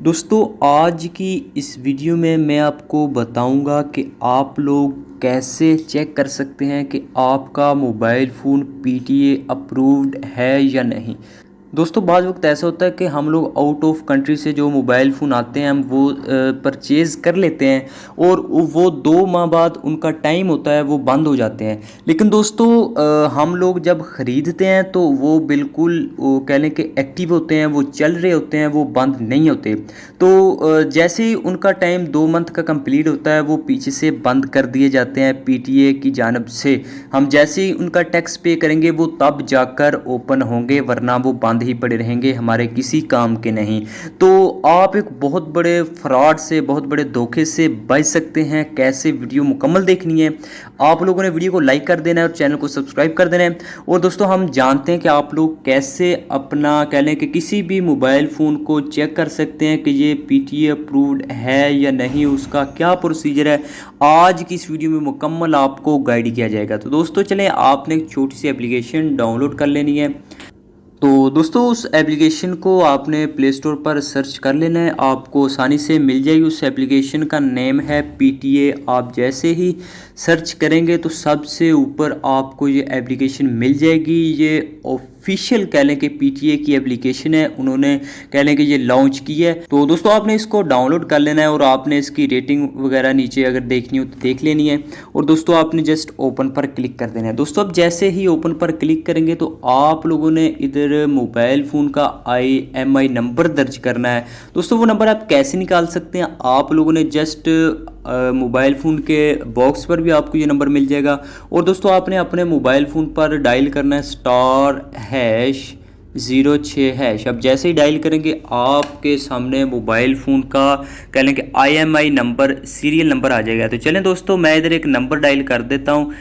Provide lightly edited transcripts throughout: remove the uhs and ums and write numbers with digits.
दोस्तों आज की इस वीडियो में मैं आपको बताऊंगा कि आप लोग कैसे चेक कर सकते हैं कि आपका मोबाइल फ़ोन पीटीए अप्रूव्ड है या नहीं। दोस्तों बाद वक्त ऐसा होता है कि हम लोग आउट ऑफ कंट्री से जो मोबाइल फ़ोन आते हैं हम वो परचेज़ कर लेते हैं और वो 2 माह बाद उनका टाइम होता है वो बंद हो जाते हैं। लेकिन दोस्तों हम लोग जब ख़रीदते हैं तो वो बिल्कुल वो कह लें कि एक्टिव होते हैं, वो चल रहे होते हैं, वो बंद नहीं होते। तो जैसे ही उनका टाइम 2 मंथ का कंप्लीट होता है वो पीछे से बंद कर दिए जाते हैं पीटीए की जानब से। हम जैसे ही उनका टैक्स पे करेंगे वो तब जाकर ओपन होंगे, वरना वो बंद ही पड़े रहेंगे, हमारे किसी काम के नहीं। तो आप एक बहुत बड़े फ्रॉड से, बहुत बड़े धोखे से बच सकते हैं। कैसे, वीडियो मुकम्मल देखनी है। आप लोगों ने वीडियो को लाइक कर देना है और चैनल को सब्सक्राइब कर देना है। और दोस्तों हम जानते हैं कि आप लोग कैसे अपना कह लें कि किसी भी मोबाइल फ़ोन को चेक कर सकते हैं कि ये पीटीए अप्रूव्ड है या नहीं, उसका क्या प्रोसीजर है। आज की इस वीडियो में मुकम्मल आपको गाइड किया जाएगा। तो दोस्तों चलें, आपने एक छोटी सी एप्लीकेशन डाउनलोड कर लेनी है। तो दोस्तों उस एप्लीकेशन को आपने प्ले स्टोर पर सर्च कर लेना है, आपको आसानी से मिल जाएगी। उस एप्लीकेशन का नेम है पीटीए। आप जैसे ही सर्च करेंगे तो सबसे ऊपर आपको ये एप्लीकेशन मिल जाएगी। ये ऑफिशियल कह लें कि पीटीए की एप्लीकेशन है, उन्होंने कह लें कि ये लॉन्च की है। तो दोस्तों आपने इसको डाउनलोड कर लेना है और आपने इसकी रेटिंग वगैरह नीचे अगर देखनी हो तो देख लेनी है। और दोस्तों आपने जस्ट ओपन पर क्लिक कर देना है। दोस्तों अब जैसे ही ओपन पर क्लिक करेंगे तो आप लोगों ने इधर मोबाइल फ़ोन का IMEI नंबर दर्ज करना है। दोस्तों वो नंबर आप कैसे निकाल सकते हैं, आप लोगों ने जस्ट मोबाइल फ़ोन के बॉक्स पर भी आपको ये नंबर मिल जाएगा। और दोस्तों आपने अपने मोबाइल फ़ोन पर डायल करना है *#06#। अब जैसे ही डायल करेंगे आपके सामने मोबाइल फ़ोन का कह लें कि IMEI नंबर, सीरियल नंबर आ जाएगा। तो चलें दोस्तों मैं इधर एक नंबर डायल कर देता हूँ।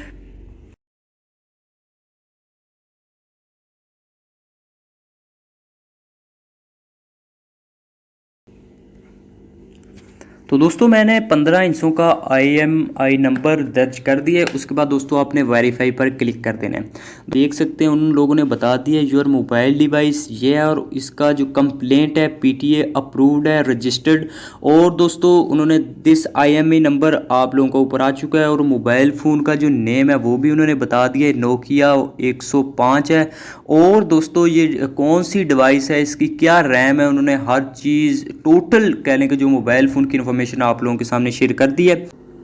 तो दोस्तों मैंने 15 इंचों का IMEI नंबर दर्ज कर दिया है। उसके बाद दोस्तों आपने वेरीफाई पर क्लिक कर देना है। देख सकते हैं उन लोगों ने बता दिया योर मोबाइल डिवाइस ये है, और इसका जो कंप्लेंट है पीटीए अप्रूव्ड है, रजिस्टर्ड। और दोस्तों उन्होंने दिस IMEI नंबर आप लोगों को ऊपर आ चुका है, और मोबाइल फ़ोन का जो नेम है वो भी उन्होंने बता दिया है, नोकिया 105 है। और दोस्तों ये कौन सी डिवाइस है, इसकी क्या रैम है, उन्होंने हर चीज़ टोटल कह लें कि जो मोबाइल फ़ोन की इन्फॉर्मेशन आप लोगों के सामने शेयर कर दी है।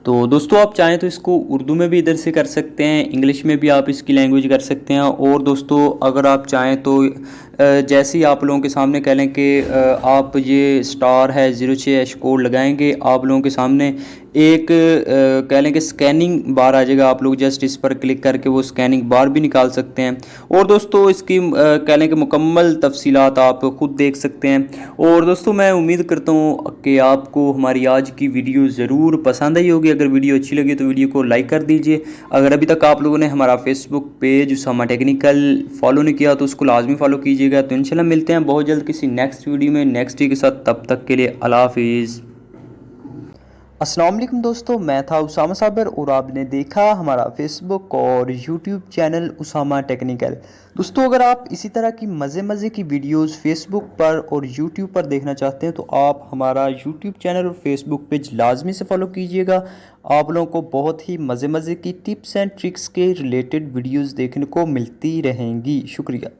तो दोस्तों आप चाहें तो इसको उर्दू में भी इधर से कर सकते हैं, इंग्लिश में भी आप इसकी लैंग्वेज कर सकते हैं। और दोस्तों अगर आप चाहें तो जैसे ही आप लोगों के सामने कह लें कि आप ये *06# कोड लगाएंगे, आप लोगों के सामने एक कह लें कि स्कैनिंग बार आ जाएगा। आप लोग जस्ट इस पर क्लिक करके वो स्कैनिंग बार भी निकाल सकते हैं। और दोस्तों इसकी कह लें कि मुकम्मल तफसीलात आप ख़ुद देख सकते हैं। और दोस्तों मैं उम्मीद करता हूँ कि आपको हमारी आज की वीडियो ज़रूर पसंद आई होगी। अगर वीडियो अच्छी लगी तो वीडियो को लाइक कर दीजिए। अगर अभी तक आप लोगों ने हमारा Facebook page Usama technical follow नहीं किया तो उसको लाजमी फॉलो कीजिएगा। तो इंशाल्लाह मिलते हैं बहुत जल्द किसी नेक्स्ट वीडियो में नेक्स्ट के साथ। तब तक के लिए अल्लाह हाफिज़। अस्सलाम वालेकुम दोस्तों, मैं था उसामा साबिर और आपने देखा हमारा फेसबुक और यूट्यूब चैनल उसामा टेक्निकल। दोस्तों अगर आप इसी तरह की मज़े की वीडियोस फेसबुक पर और यूट्यूब पर देखना चाहते हैं तो आप हमारा यूट्यूब चैनल और फेसबुक पेज लाजमी से फॉलो कीजिएगा। आप लोगों को बहुत ही मज़े की टिप्स एंड ट्रिक्स के रिलेटेड वीडियोज़ देखने को मिलती रहेंगी। शुक्रिया।